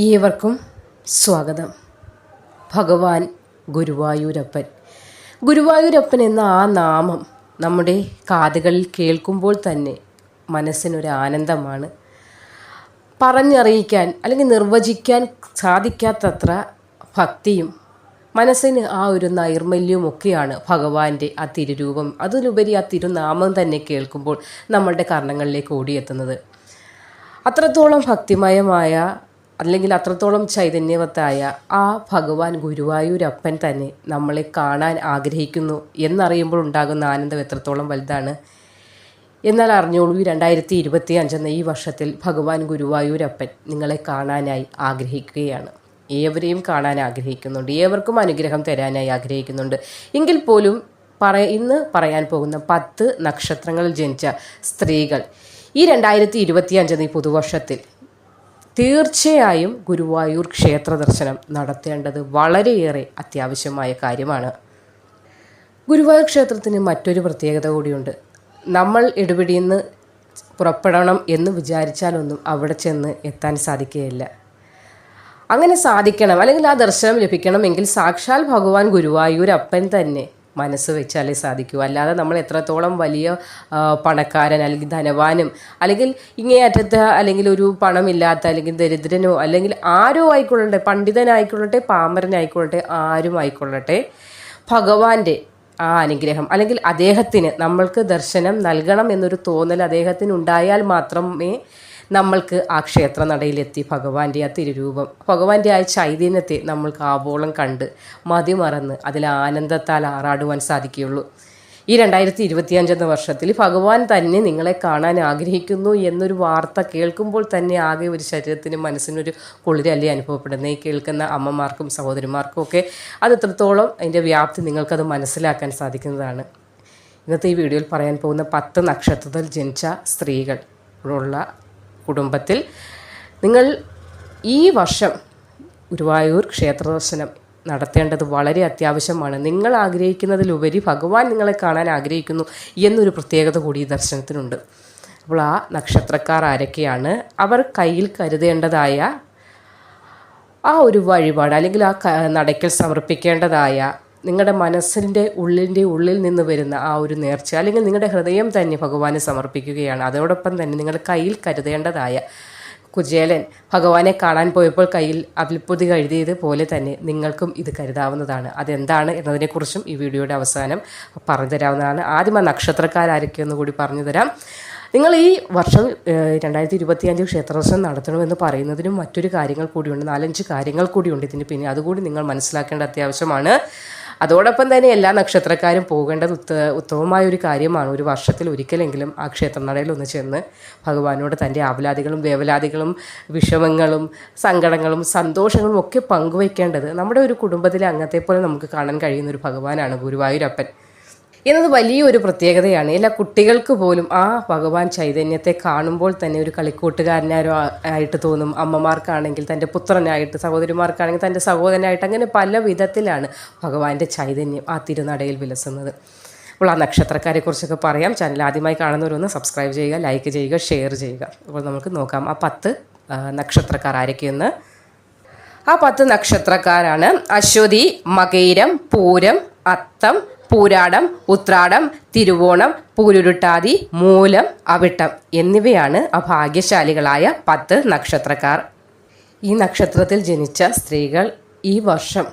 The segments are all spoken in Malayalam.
ഏവർക്കും സ്വാഗതം. ഭഗവാൻ ഗുരുവായൂരപ്പൻ. ഗുരുവായൂരപ്പൻ എന്ന ആ നാമം നമ്മുടെ കാതുകളിൽ കേൾക്കുമ്പോൾ തന്നെ മനസ്സിനൊരു ആനന്ദമാണ്. പറഞ്ഞറിയിക്കാൻ അല്ലെങ്കിൽ നിർവചിക്കാൻ സാധിക്കാത്തത്ര ഭക്തിയും മനസ്സിന് ആ ഒരു നൈർമല്യവുമൊക്കെയാണ് ഭഗവാന്റെ ആ തിരുരൂപം, അതിലുപരി ആ തിരുനാമം തന്നെ കേൾക്കുമ്പോൾ നമ്മളുടെ കർണങ്ങളിലേക്ക് ഓടിയെത്തുന്നത്. അത്രത്തോളം ഭക്തിമയമായ അല്ലെങ്കിൽ അത്രത്തോളം ചൈതന്യവത്തായ ആ ഭഗവാൻ ഗുരുവായൂരപ്പൻ തന്നെ നമ്മളെ കാണാൻ ആഗ്രഹിക്കുന്നു എന്നറിയുമ്പോൾ ഉണ്ടാകുന്ന ആനന്ദം എത്രത്തോളം വലുതാണ്. എന്നാൽ അറിഞ്ഞോളൂ, 2025 എന്ന ഈ വർഷത്തിൽ ഭഗവാൻ ഗുരുവായൂരപ്പൻ നിങ്ങളെ കാണാനായി ആഗ്രഹിക്കുകയാണ്. ഏവരെയും കാണാൻ ആഗ്രഹിക്കുന്നുണ്ട്, ഏവർക്കും അനുഗ്രഹം തരാനായി ആഗ്രഹിക്കുന്നുണ്ട്. എങ്കിൽ പോലും ഇന്ന് പറയാൻ പോകുന്ന 10 നക്ഷത്രങ്ങളിൽ ജനിച്ച സ്ത്രീകൾ ഈ 2025 എന്ന ഈ പുതുവർഷത്തിൽ തീർച്ചയായും ഗുരുവായൂർ ക്ഷേത്ര ദർശനം നടത്തേണ്ടത് വളരെയേറെ അത്യാവശ്യമായ കാര്യമാണ്. ഗുരുവായൂർ ക്ഷേത്രത്തിന് മറ്റൊരു പ്രത്യേകത കൂടിയുണ്ട്. നമ്മൾ ഇടപിടിയിൽ നിന്ന് പുറപ്പെടണം എന്ന് വിചാരിച്ചാലൊന്നും അവിടെ ചെന്ന് എത്താൻ സാധിക്കുകയില്ല. അങ്ങനെ സാധിക്കണം അല്ലെങ്കിൽ ആ ദർശനം ലഭിക്കണമെങ്കിൽ സാക്ഷാൽ ഭഗവാൻ ഗുരുവായൂരപ്പൻ തന്നെ മനസ്സ് വെച്ചാലേ സാധിക്കൂ. അല്ലാതെ നമ്മൾ എത്രത്തോളം വലിയ പണക്കാരൻ അല്ലെങ്കിൽ ധനവാനും അല്ലെങ്കിൽ ഇങ്ങേയറ്റത്ത് അല്ലെങ്കിൽ ഒരു പണമില്ലാത്ത അല്ലെങ്കിൽ ദരിദ്രനോ അല്ലെങ്കിൽ ആരോ ആയിക്കൊള്ളട്ടെ, പണ്ഡിതനായിക്കൊള്ളട്ടെ, പാമരനായിക്കൊള്ളട്ടെ, ആരും ആയിക്കൊള്ളട്ടെ, ഭഗവാന്റെ ആ അനുഗ്രഹം അല്ലെങ്കിൽ അദ്ദേഹത്തിന് നമ്മൾക്ക് ദർശനം നൽകണം എന്നൊരു തോന്നൽ അദ്ദേഹത്തിന് ഉണ്ടായാൽ മാത്രമേ നമ്മൾക്ക് ആ ക്ഷേത്ര നടയിലെത്തി ഭഗവാന്റെ ആ തിരുരൂപം, ഭഗവാന്റെ ആ ചൈതന്യത്തെ നമ്മൾക്ക് ആവോളം കണ്ട് മതിമറന്ന് അതിൽ ആനന്ദത്താൽ ആറാടുവാൻ സാധിക്കുകയുള്ളൂ. ഈ 2025 എന്ന വർഷത്തിൽ ഭഗവാൻ തന്നെ നിങ്ങളെ കാണാൻ ആഗ്രഹിക്കുന്നു എന്നൊരു വാർത്ത കേൾക്കുമ്പോൾ തന്നെ ആകെ ഒരു ശരീരത്തിനും മനസ്സിനൊരു കുളിരല്ലേ അനുഭവപ്പെടുന്നത്. ഈ കേൾക്കുന്ന അമ്മമാർക്കും സഹോദരിമാർക്കും ഒക്കെ അത് എത്രത്തോളം അതിൻ്റെ വ്യാപ്തി നിങ്ങൾക്കത് മനസ്സിലാക്കാൻ സാധിക്കുന്നതാണ്. ഇന്നത്തെ ഈ വീഡിയോയിൽ പറയാൻ പോകുന്ന 10 നക്ഷത്രത്തിൽ ജനിച്ച സ്ത്രീകൾ ഉള്ള കുടുംബത്തിൽ നിങ്ങൾ ഈ വർഷം ഗുരുവായൂർ ക്ഷേത്ര ദർശനം നടത്തേണ്ടത് വളരെ അത്യാവശ്യമാണ്. നിങ്ങൾ ആഗ്രഹിക്കുന്നതിലുപരി ഭഗവാൻ നിങ്ങളെ കാണാൻ ആഗ്രഹിക്കുന്നു എന്നൊരു പ്രത്യേകത കൂടി ഈ ദർശനത്തിനുണ്ട്. അപ്പോൾ ആ നക്ഷത്രക്കാർ ആരൊക്കെയാണ്, അവർ കയ്യിൽ കരുതേണ്ടതായ ആ ഒരു വഴിപാട് അല്ലെങ്കിൽ ആ നടയ്ക്കൽ സമർപ്പിക്കേണ്ടതായ നിങ്ങളുടെ മനസ്സിൻ്റെ ഉള്ളിൽ നിന്ന് വരുന്ന ആ ഒരു നേർച്ച അല്ലെങ്കിൽ നിങ്ങളുടെ ഹൃദയം തന്നെ ഭഗവാന് സമർപ്പിക്കുകയാണ്. അതോടൊപ്പം തന്നെ നിങ്ങളുടെ കയ്യിൽ കരുതേണ്ടതായ കുചേലൻ ഭഗവാനെ കാണാൻ പോയപ്പോൾ കയ്യിൽ അഭിൽപ്പുതി കഴുതിയത് പോലെ തന്നെ നിങ്ങൾക്കും ഇത് കരുതാവുന്നതാണ്. അതെന്താണ് എന്നതിനെക്കുറിച്ചും ഈ വീഡിയോയുടെ അവസാനം പറഞ്ഞു തരാവുന്നതാണ്. ആദ്യം ആ നക്ഷത്രക്കാരൊക്കെയൊന്നു കൂടി പറഞ്ഞു തരാം. നിങ്ങൾ ഈ വർഷം 2025 ക്ഷേത്രദർശനം നടത്തണമെന്ന് പറയുന്നതിനും മറ്റൊരു കാര്യങ്ങൾ കൂടിയുണ്ട്, 4-5 കാര്യങ്ങൾ കൂടിയുണ്ട് ഇതിന് പിന്നെ. അതുകൂടി നിങ്ങൾ മനസ്സിലാക്കേണ്ട അത്യാവശ്യമാണ്. അതോടൊപ്പം തന്നെ എല്ലാ നക്ഷത്രക്കാരും പോകേണ്ടത് ഉത്തമമായൊരു കാര്യമാണ്. ഒരു വർഷത്തിൽ ഒരിക്കലെങ്കിലും ആ ക്ഷേത്രനടയിൽ ഒന്ന് ചെന്ന് ഭഗവാനോട് തൻ്റെ ആവലാദികളും വേവലാദികളും വിഷമങ്ങളും സങ്കടങ്ങളും സന്തോഷങ്ങളും ഒക്കെ പങ്കുവയ്ക്കേണ്ടത് നമ്മുടെ ഒരു കുടുംബത്തിലെ അംഗത്തെ പോലെ നമുക്ക് കാണാൻ കഴിയുന്ന ഒരു ഭഗവാനാണ് ഗുരുവായൂരപ്പൻ എന്നത് വലിയൊരു പ്രത്യേകതയാണ്. എല്ലാ കുട്ടികൾക്ക് പോലും ആ ഭഗവാൻ ചൈതന്യത്തെ കാണുമ്പോൾ തന്നെ ഒരു കളിക്കൂട്ടുകാരനാരോ ആയിട്ട് തോന്നും. അമ്മമാർക്കാണെങ്കിൽ തൻ്റെ പുത്രനായിട്ട്, സഹോദരിമാർക്കാണെങ്കിൽ തൻ്റെ സഹോദരനായിട്ട്, അങ്ങനെ പല വിധത്തിലാണ് ഭഗവാന്റെ ചൈതന്യം ആ തിരുനടയിൽ വിലസുന്നത്. അപ്പോൾ ആ നക്ഷത്രക്കാരെക്കുറിച്ചൊക്കെ പറയാം. ചാനൽ ആദ്യമായി കാണുന്നവരൊന്ന് സബ്സ്ക്രൈബ് ചെയ്യുക, ലൈക്ക് ചെയ്യുക, ഷെയർ ചെയ്യുക. അപ്പോൾ നമുക്ക് നോക്കാം ആ 10 നക്ഷത്രക്കാർ ആരൊക്കെയെന്ന്. ആ 10 നക്ഷത്രക്കാരാണ് അശ്വതി, മകയിരം, പൂരം, അത്തം, പൂരാടം, ഉത്രാടം, തിരുവോണം, പൂരുരുട്ടാതി, മൂലം, അവിട്ടം എന്നിവയാണ് ആ ഭാഗ്യശാലികളായ 10 നക്ഷത്രക്കാർ. ഈ നക്ഷത്രത്തിൽ ജനിച്ച സ്ത്രീകൾ ഈ വർഷം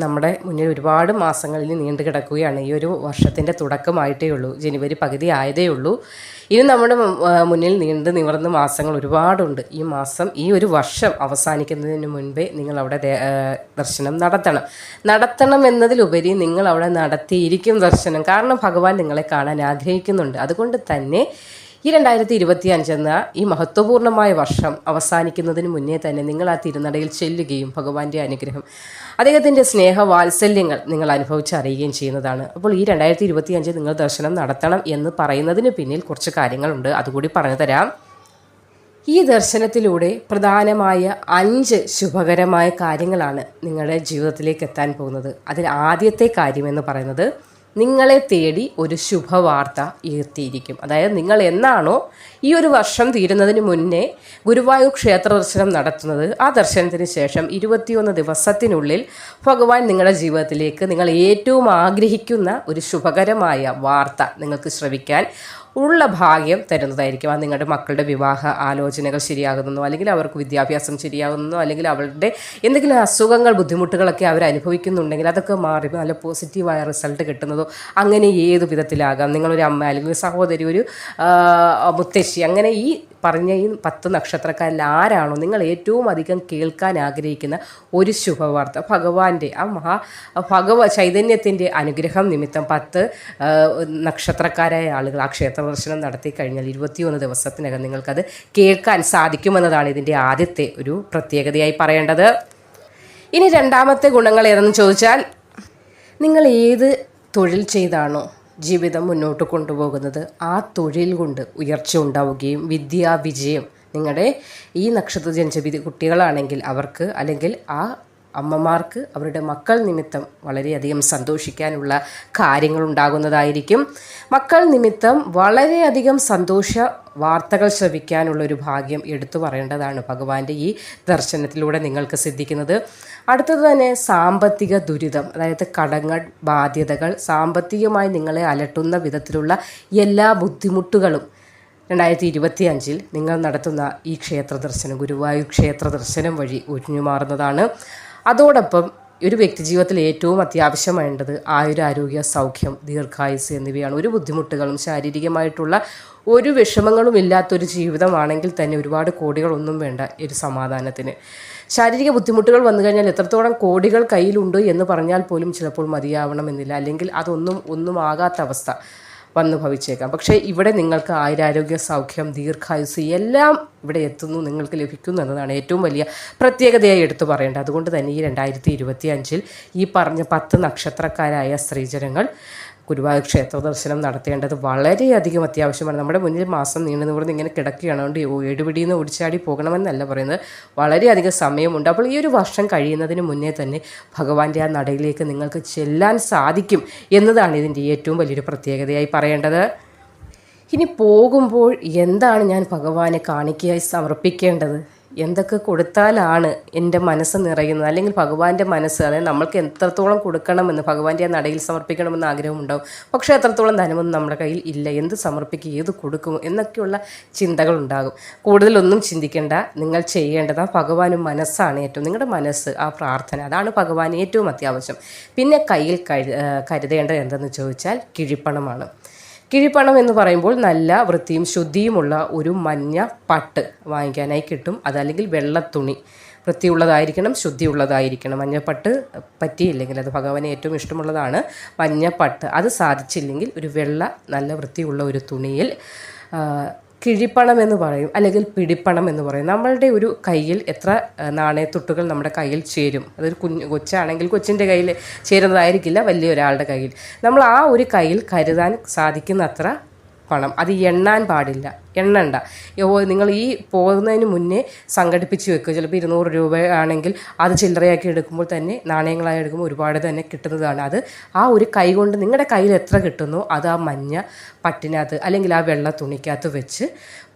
നമ്മുടെ മുന്നിൽ ഒരുപാട് മാസങ്ങളിൽ നീണ്ടു കിടക്കുകയാണ്. ഈ ഒരു വർഷത്തിൻ്റെ തുടക്കമായിട്ടേ ഉള്ളൂ, ജനുവരി പകുതി ആയതേ ഉള്ളൂ. ഇനി നമ്മുടെ മുന്നിൽ നീണ്ടു നിവർന്ന മാസങ്ങൾ ഒരുപാടുണ്ട്. ഈ ഒരു വർഷം അവസാനിക്കുന്നതിന് മുൻപേ നിങ്ങൾ അവിടെ ദർശനം നടത്തണം എന്നതിലുപരി നിങ്ങൾ അവിടെ നടത്തിയിരിക്കും ദർശനം. കാരണം ഭഗവാൻ നിങ്ങളെ കാണാൻ ആഗ്രഹിക്കുന്നുണ്ട്. അതുകൊണ്ട് തന്നെ ഈ 2025 എന്ന ഈ മഹത്വപൂർണ്ണമായ വർഷം അവസാനിക്കുന്നതിന് മുന്നേ തന്നെ നിങ്ങൾ ആ തിരുനടയിൽ ചെല്ലുകയും ഭഗവാന്റെ അനുഗ്രഹം, അദ്ദേഹത്തിൻ്റെ സ്നേഹവാത്സല്യങ്ങൾ നിങ്ങൾ അനുഭവിച്ചറിയുകയും ചെയ്യുന്നതാണ്. അപ്പോൾ ഈ 2025 നിങ്ങൾ ദർശനം നടത്തണം എന്ന് പറയുന്നതിന് പിന്നിൽ കുറച്ച് കാര്യങ്ങളുണ്ട്, അതുകൂടി പറഞ്ഞു തരാം. ഈ ദർശനത്തിലൂടെ പ്രധാനമായ 5 ശുഭകരമായ കാര്യങ്ങളാണ് നിങ്ങളുടെ ജീവിതത്തിലേക്ക് എത്താൻ പോകുന്നത്. അതിൽ ആദ്യത്തെ കാര്യമെന്ന് പറയുന്നത് നിങ്ങളെ തേടി ഒരു ശുഭവാർത്ത എത്തിയിരിക്കും. അതായത് നിങ്ങൾ എന്നാണോ ഈ ഒരു വർഷം തീരുന്നതിന് മുന്നേ ഗുരുവായൂർ ക്ഷേത്ര ദർശനം നടത്തുന്നത്, ആ ദർശനത്തിന് ശേഷം 21 ദിവസത്തിനുള്ളിൽ ഭഗവാൻ നിങ്ങളുടെ ജീവിതത്തിലേക്ക് നിങ്ങൾ ഏറ്റവും ആഗ്രഹിക്കുന്ന ഒരു ശുഭകരമായ വാർത്ത നിങ്ങൾക്ക് ശ്രവിക്കാൻ ഉള്ള ഭാഗ്യം തരുന്നതായിരിക്കും. അത് നിങ്ങളുടെ മക്കളുടെ വിവാഹ ആലോചനകൾ ശരിയാകുന്നോ, അല്ലെങ്കിൽ അവർക്ക് വിദ്യാഭ്യാസം ശരിയാകുന്നോ, അല്ലെങ്കിൽ അവരുടെ എന്തെങ്കിലും അസുഖങ്ങൾ ബുദ്ധിമുട്ടുകളൊക്കെ അവർ അനുഭവിക്കുന്നുണ്ടെങ്കിൽ അതൊക്കെ മാറി നല്ല പോസിറ്റീവായ റിസൾട്ട് കിട്ടുന്നതോ, അങ്ങനെ ഏത് വിധത്തിലാകാം. നിങ്ങളൊരു അമ്മ അല്ലെങ്കിൽ ഒരു സഹോദരി, ഒരു മുത്തശ്ശി, അങ്ങനെ ഈ പറഞ്ഞ ഈ 10 നക്ഷത്രക്കാരിൽ ആരാണോ നിങ്ങൾ ഏറ്റവും അധികം കേൾക്കാൻ ആഗ്രഹിക്കുന്ന ഒരു ശുഭവാർത്ത, ഭഗവാന്റെ ആ ചൈതന്യത്തിൻ്റെ അനുഗ്രഹം നിമിത്തം 10 നക്ഷത്രക്കാരായ ആളുകൾ ആ ക്ഷേത്ര ദർശനം നടത്തി കഴിഞ്ഞാൽ 21 ദിവസത്തിനകം നിങ്ങൾക്കത് കേൾക്കാൻ സാധിക്കുമെന്നതാണ് ഇതിൻ്റെ ആദ്യത്തെ ഒരു പ്രത്യേകതയായി പറയേണ്ടത്. ഇനി രണ്ടാമത്തെ ഗുണങ്ങൾ ഏതെന്ന് ചോദിച്ചാൽ, നിങ്ങൾ ഏത് തൊഴിൽ ചെയ്താണോ ജീവിതം മുന്നോട്ട് കൊണ്ടുപോകുന്നത് ആ തൊഴിൽ കൊണ്ട് ഉയർച്ച ഉണ്ടാവുകയും വിദ്യാവിജയം, നിങ്ങളുടെ ഈ നക്ഷത്ര ജനിച്ച കുട്ടികളാണെങ്കിൽ അവർക്ക്, അല്ലെങ്കിൽ ആ അമ്മമാർക്ക് അവരുടെ മക്കൾ നിമിത്തം വളരെയധികം സന്തോഷിക്കാനുള്ള കാര്യങ്ങൾ ഉണ്ടാകുന്നതായിരിക്കും. മക്കൾ നിമിത്തം വളരെയധികം സന്തോഷ വാർത്തകൾ ശ്രവിക്കാനുള്ളൊരു ഭാഗ്യം എടുത്തു പറയേണ്ടതാണ് ഭഗവാന്റെ ഈ ദർശനത്തിലൂടെ നിങ്ങൾക്ക് സിദ്ധിക്കുന്നത്. അടുത്തത് തന്നെ സാമ്പത്തിക ദുരിതം, അതായത് കടങ്ങൾ, ബാധ്യതകൾ, സാമ്പത്തികമായി നിങ്ങളെ അലട്ടുന്ന വിധത്തിലുള്ള എല്ലാ ബുദ്ധിമുട്ടുകളും 2025 നിങ്ങൾ നടത്തുന്ന ഈ ക്ഷേത്ര ദർശനം, ഗുരുവായൂർ ക്ഷേത്ര ദർശനം വഴി ഒഴിഞ്ഞു മാറുന്നതാണ്. അതോടൊപ്പം ഒരു വ്യക്തി ജീവിതത്തിൽ ഏറ്റവും അത്യാവശ്യം വേണ്ടത് ആയുരാരോഗ്യ, സൗഖ്യം, ദീർഘായുസ് എന്നിവയാണ്. ഒരു ബുദ്ധിമുട്ടുകളും ശാരീരികമായിട്ടുള്ള ഒരു വിഷമങ്ങളും ഇല്ലാത്തൊരു ജീവിതമാണെങ്കിൽ തന്നെ ഒരുപാട് കോടികളൊന്നും വേണ്ട ഒരു സമാധാനത്തിന്. ശാരീരിക ബുദ്ധിമുട്ടുകൾ വന്നു കഴിഞ്ഞാൽ എത്രത്തോളം കോടികൾ കയ്യിലുണ്ട് എന്ന് പറഞ്ഞാൽ പോലും ചിലപ്പോൾ മതിയാവണമെന്നില്ല, അല്ലെങ്കിൽ ഒന്നും ആകാത്ത അവസ്ഥ വന്നു ഭവിച്ചേക്കാം. പക്ഷേ ഇവിടെ നിങ്ങൾക്ക് ആയുരാരോഗ്യ, സൗഖ്യം, ദീർഘായുസ് എല്ലാം ഇവിടെ എത്തുന്നു, നിങ്ങൾക്ക് ലഭിക്കുന്നു എന്നതാണ് ഏറ്റവും വലിയ പ്രത്യേകതയായി എടുത്തു പറയേണ്ടത്. അതുകൊണ്ട് തന്നെ ഈ 2025 ഈ പറഞ്ഞ 10 നക്ഷത്രക്കാരായ സ്ത്രീജനങ്ങൾ ഗുരുവായൂർ ക്ഷേത്ര ദർശനം നടത്തേണ്ടത് വളരെയധികം അത്യാവശ്യമാണ്. നമ്മുടെ മുന്നിൽ മാസം നിവർന്ന് ഇങ്ങനെ കിടക്കുകയാണ്. അതുകൊണ്ട് ഏടുപിടിയിൽ നിന്ന് ഓടിച്ചാടി പോകണമെന്നല്ല പറയുന്നത്, വളരെയധികം സമയമുണ്ട്. അപ്പോൾ ഈ ഒരു വർഷം കഴിയുന്നതിന് മുന്നേ തന്നെ ഭഗവാന്റെ ആ നടയിലേക്ക് നിങ്ങൾക്ക് ചെല്ലാൻ സാധിക്കും എന്നതാണ് ഇതിൻ്റെ ഏറ്റവും വലിയൊരു പ്രത്യേകതയായി പറയേണ്ടത്. ഇനി പോകുമ്പോൾ എന്താണ് ഞാൻ ഭഗവാനെ കാണിക്കയായി സമർപ്പിക്കേണ്ടത്, എന്തൊക്കെ കൊടുത്താലാണ് എൻ്റെ മനസ്സ് നിറയുന്നത്, അല്ലെങ്കിൽ ഭഗവാന്റെ മനസ്സ്, അതായത് നമ്മൾക്ക് എത്രത്തോളം കൊടുക്കണമെന്ന്, ഭഗവാന്റെ ആ നടയിൽ സമർപ്പിക്കണമെന്ന് ആഗ്രഹമുണ്ടാവും. പക്ഷേ എത്രത്തോളം ധനമൊന്നും നമ്മുടെ കയ്യിൽ ഇല്ല, എന്ത് സമർപ്പിക്കും, ഏത് കൊടുക്കും എന്നൊക്കെയുള്ള ചിന്തകളുണ്ടാകും. കൂടുതലൊന്നും ചിന്തിക്കേണ്ട, നിങ്ങൾ ചെയ്യേണ്ടത് ആ ഭഗവാനും മനസ്സാണ് ഏറ്റവും, നിങ്ങളുടെ മനസ്സ്, ആ പ്രാർത്ഥന, അതാണ് ഭഗവാൻ ഏറ്റവും അത്യാവശ്യം. പിന്നെ കയ്യിൽ കരുതേണ്ടത് എന്തെന്ന് ചോദിച്ചാൽ കിഴിപ്പണമാണ്. കിഴിപ്പണം എന്ന് പറയുമ്പോൾ നല്ല വൃത്തിയും ശുദ്ധിയുമുള്ള ഒരു മഞ്ഞ പട്ട് വാങ്ങിക്കാനായി കിട്ടും. അതല്ലെങ്കിൽ വെള്ളത്തുണി, വൃത്തിയുള്ളതായിരിക്കണം, ശുദ്ധിയുള്ളതായിരിക്കണം. മഞ്ഞപ്പട്ട് പറ്റിയില്ലെങ്കിൽ, അത് ഭഗവാന് ഏറ്റവും ഇഷ്ടമുള്ളതാണ് മഞ്ഞപ്പട്ട്. അത് സാധിച്ചില്ലെങ്കിൽ ഒരു വെള്ള നല്ല വൃത്തിയുള്ള ഒരു തുണിയിൽ കിഴിപ്പണം എന്ന് പറയും, അല്ലെങ്കിൽ പിടിപ്പണം എന്ന് പറയും. നമ്മളുടെ ഒരു കയ്യിൽ എത്ര നാണയത്തുട്ടുകൾ നമ്മുടെ കയ്യിൽ ചേരും, അതൊരു കൊച്ചാണെങ്കിൽ കൊച്ചിൻ്റെ കയ്യിൽ ചേരുന്നതായിരിക്കില്ല വലിയ ഒരാളുടെ കയ്യിൽ. നമ്മൾ ആ ഒരു കയ്യിൽ കരുതാൻ സാധിക്കുന്നത്ര പണം, അത് എണ്ണാൻ പാടില്ല, എണ്ണണ്ട. നിങ്ങൾ ഈ പോകുന്നതിന് മുന്നേ സംഘടിപ്പിച്ച് വെക്കുക. ചിലപ്പോൾ 200 രൂപ ആണെങ്കിൽ അത് ചില്ലറയാക്കി എടുക്കുമ്പോൾ തന്നെ, നാണയങ്ങളായി എടുക്കുമ്പോൾ ഒരുപാട് തന്നെ കിട്ടുന്നതാണ്. അത് ആ ഒരു കൈ കൊണ്ട് നിങ്ങളുടെ കയ്യിൽ എത്ര കിട്ടുന്നോ അത് ആ മഞ്ഞ പട്ടിനകത്ത് അല്ലെങ്കിൽ ആ വെള്ള തുണിക്കകത്ത് വെച്ച്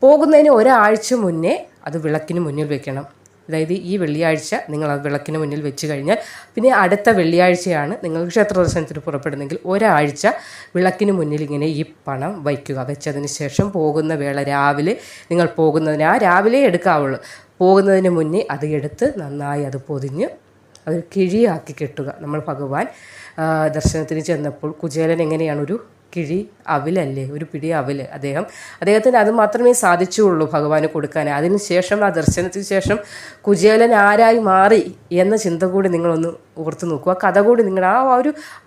പോകുന്നതിന് ഒരാഴ്ച മുന്നേ അത് വിളക്കിന് മുന്നിൽ വെക്കണം. അതായത് ഈ വെള്ളിയാഴ്ച നിങ്ങൾ അത് വിളക്കിന് മുന്നിൽ വെച്ച് കഴിഞ്ഞാൽ പിന്നെ അടുത്ത വെള്ളിയാഴ്ചയാണ് നിങ്ങൾ ക്ഷേത്ര ദർശനത്തിന് പുറപ്പെടുന്നെങ്കിൽ ഒരാഴ്ച വിളക്കിന് മുന്നിൽ ഇങ്ങനെ ഈ പണം വയ്ക്കുക. വെച്ചതിന് ശേഷം പോകുന്ന വേള രാവിലെ നിങ്ങൾ പോകുന്നതിന്, ആ രാവിലെ എടുക്കാവുള്ളൂ, പോകുന്നതിന് മുന്നേ അത് എടുത്ത് നന്നായി അത് പൊതിഞ്ഞ് അത് കിഴിയാക്കി കെട്ടുക. നമ്മൾ ഭഗവാൻ ദർശനത്തിന് ചെന്നപ്പോൾ കുചേലൻ എങ്ങനെയാണ് ഒരു കിഴി അവിലല്ലേ, ഒരു പിടി അവില്, അദ്ദേഹത്തിന് അത് മാത്രമേ സാധിച്ചുള്ളൂ ഭഗവാന് കൊടുക്കാൻ. അതിനുശേഷം ആ ദർശനത്തിന് ശേഷം കുചേലൻ ആരായി മാറി എന്ന ചിന്ത കൂടി നിങ്ങളൊന്ന് ഓർത്ത് നോക്കുക. കഥ കൂടി നിങ്ങളുടെ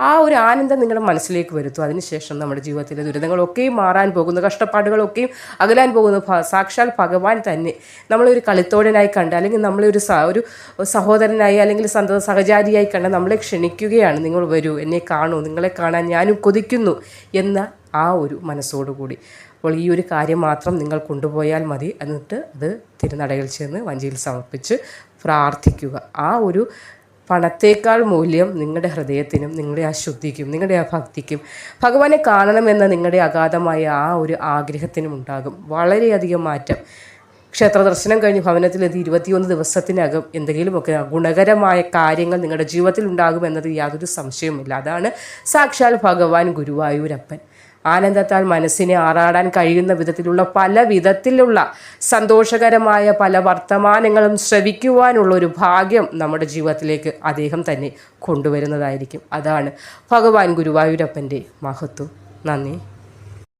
ആ ഒരു ആനന്ദം നിങ്ങളുടെ മനസ്സിലേക്ക് വരുത്തും. അതിനുശേഷം നമ്മുടെ ജീവിതത്തിലെ ദുരിതങ്ങളൊക്കെയും മാറാൻ പോകുന്നു, കഷ്ടപ്പാടുകളൊക്കെയും അകലാൻ പോകുന്നു. സാക്ഷാൽ ഭഗവാൻ തന്നെ നമ്മളൊരു കളിത്തോടനായി കണ്ട്, അല്ലെങ്കിൽ നമ്മളെ ഒരു സഹോദരനായി അല്ലെങ്കിൽ സഹചാരിയായി കണ്ട് നമ്മളെ ക്ഷണിക്കുകയാണ്. നിങ്ങൾ വരൂ, എന്നെ കാണൂ, നിങ്ങളെ കാണാൻ ഞാനും കൊതിക്കുന്നു എന്ന ആ ഒരു മനസ്സോടുകൂടി. അപ്പോൾ ഈ ഒരു കാര്യം മാത്രം നിങ്ങൾ കൊണ്ടുപോയാൽ മതി. എന്നിട്ട് അത് തിരുനടയിൽ ചെന്ന് വഞ്ചിയിൽ സമർപ്പിച്ച് പ്രാർത്ഥിക്കുക. ആ ഒരു പണത്തേക്കാൾ മൂല്യം നിങ്ങളുടെ ഹൃദയത്തിനും നിങ്ങളുടെ ആ ശുദ്ധിക്കും നിങ്ങളുടെ ആ ഭക്തിക്കും ഭഗവാനെ കാണണമെന്ന നിങ്ങളുടെ അഗാധമായ ആ ഒരു ആഗ്രഹത്തിനും ഉണ്ടാകും വളരെയധികം മാറ്റം. ക്ഷേത്ര ദർശനം കഴിഞ്ഞ് ഭവനത്തിലെത്തി 21 ദിവസത്തിനകം എന്തെങ്കിലുമൊക്കെ ഗുണകരമായ കാര്യങ്ങൾ നിങ്ങളുടെ ജീവിതത്തിൽ ഉണ്ടാകുമെന്നത് യാതൊരു സംശയവുമില്ല. അതാണ് സാക്ഷാൽ ഭഗവാൻ ഗുരുവായൂരപ്പൻ. ആനന്ദത്താൽ മനസ്സിനെ ആറാടാൻ കഴിയുന്ന വിധത്തിലുള്ള പല വിധത്തിലുള്ള സന്തോഷകരമായ പല വർത്തമാനങ്ങളും ശ്രവിക്കുവാനുള്ള ഒരു ഭാഗ്യം നമ്മുടെ ജീവിതത്തിലേക്ക് അദ്ദേഹം തന്നെ കൊണ്ടുവരുന്നതായിരിക്കും. അതാണ് ഭഗവാൻ ഗുരുവായൂരപ്പൻ്റെ മഹത്വം. നന്ദി.